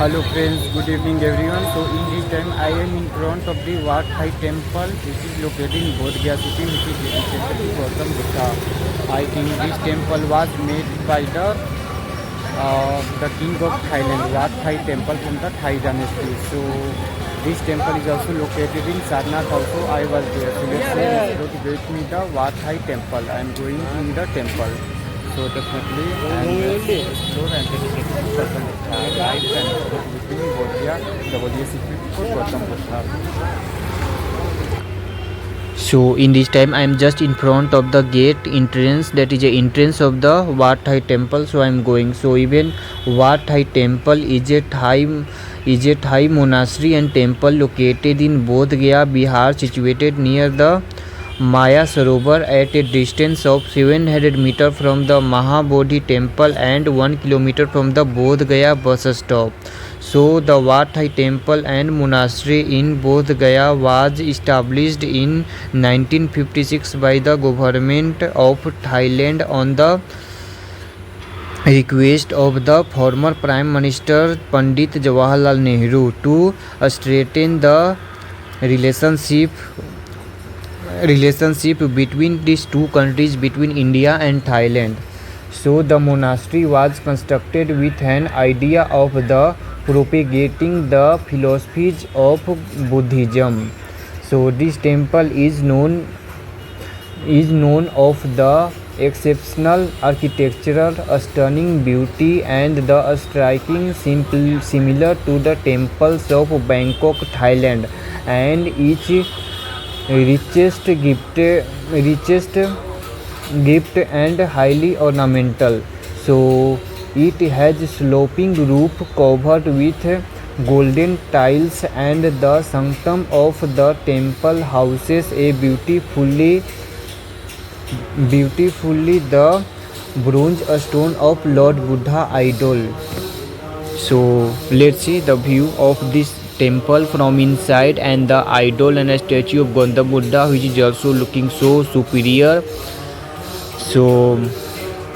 Hello friends, good evening everyone. So in this time I am in front of the Wat Thai temple. This is located in Bodh Gaya city, which is dedicated to Gautam Buddha. I think this temple was made by the king of Thailand, Wat Thai temple from the Thai dynasty. So this temple is also located in Sarnath also. I was there. So let's go to get me the Wat Thai temple. I am going in the temple. So definitely and explore and take a picture and live and within the Bodh Gaya city for Gautam Buddha. So in this time I am just in front of the gate entrance, that is a entrance of the Wat Thai temple. So I am going. So even Wat Thai temple is a Thai monastery and temple located in Bodh Gaya, Bihar, situated near the Maya Sarovar at a distance of 700 meters from the Mahabodhi temple and 1 kilometer from the Bodh Gaya bus stop. So the Wat Thai temple and monastery in Bodh Gaya was established in 1956 by the government of Thailand on the request of the former Prime Minister Pandit Jawaharlal Nehru to strengthen the relationship between these two countries, between India and Thailand. So the monastery was constructed with an idea of the propagating the philosophies of Buddhism. So this temple is known of the exceptional architectural stunning beauty and the striking similar to the temples of Bangkok, Thailand, and each richest gift and highly ornamental. So it has sloping roof covered with golden tiles, and the sanctum of the temple houses a beautifully the bronze stone of Lord Buddha idol. So let's see the view of this temple from inside, and the idol and a statue of Gautam Buddha, which is also looking so superior. So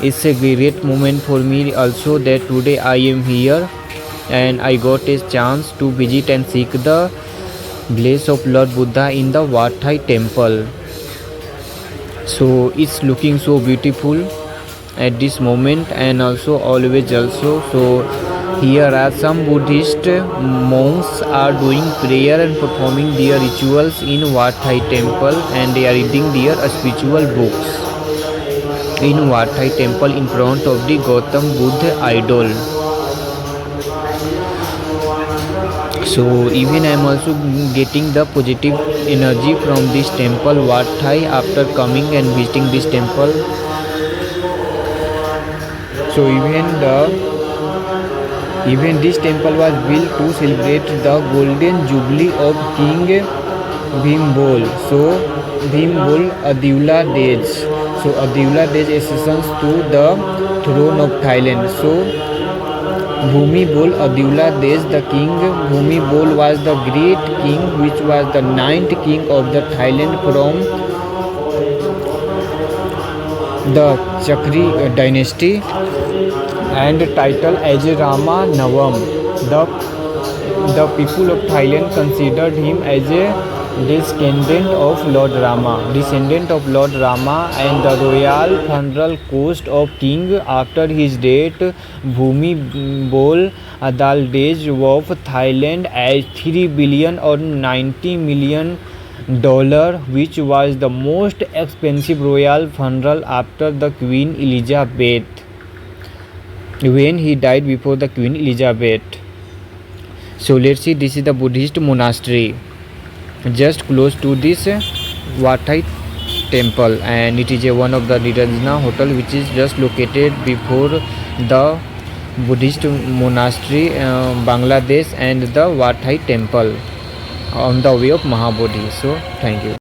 it's a great moment for me also that today I am here and I got a chance to visit and seek the bliss of Lord Buddha in the Wat Thai temple. So it's looking so beautiful at this moment, and also always also. So here are some Buddhist monks are doing prayer and performing their rituals in Wat Thai temple, and they are reading their spiritual books in Wat Thai temple in front of the Gautam Buddha idol. So even I am also getting the positive energy from this temple Wat Thai after coming and visiting this temple. So even this temple was built to celebrate the golden jubilee of King Bhimbol. So Bhimbol Adula Dej. So Adula Dej ascends to the throne of Thailand. So Bhumibol Adula Dej, the king Bhumibol was the great king, which was the 9th king of the Thailand from the Chakri dynasty, and titled as Rama Navam. The people of Thailand considered him as a descendant of Lord Rama, and the royal funeral cost of king after his death, Bhumibol Adal Dej of Thailand, as 3 billion or $90 million, which was the most expensive royal funeral after the Queen Elizabeth, when he died before the Queen Elizabeth. So let's see, this is the Buddhist monastery just close to this Wat Thai temple, and it is one of the Nirajna hotel, which is just located before the Buddhist monastery Bangladesh and the Wat Thai temple on the way of Mahabodhi. So thank you.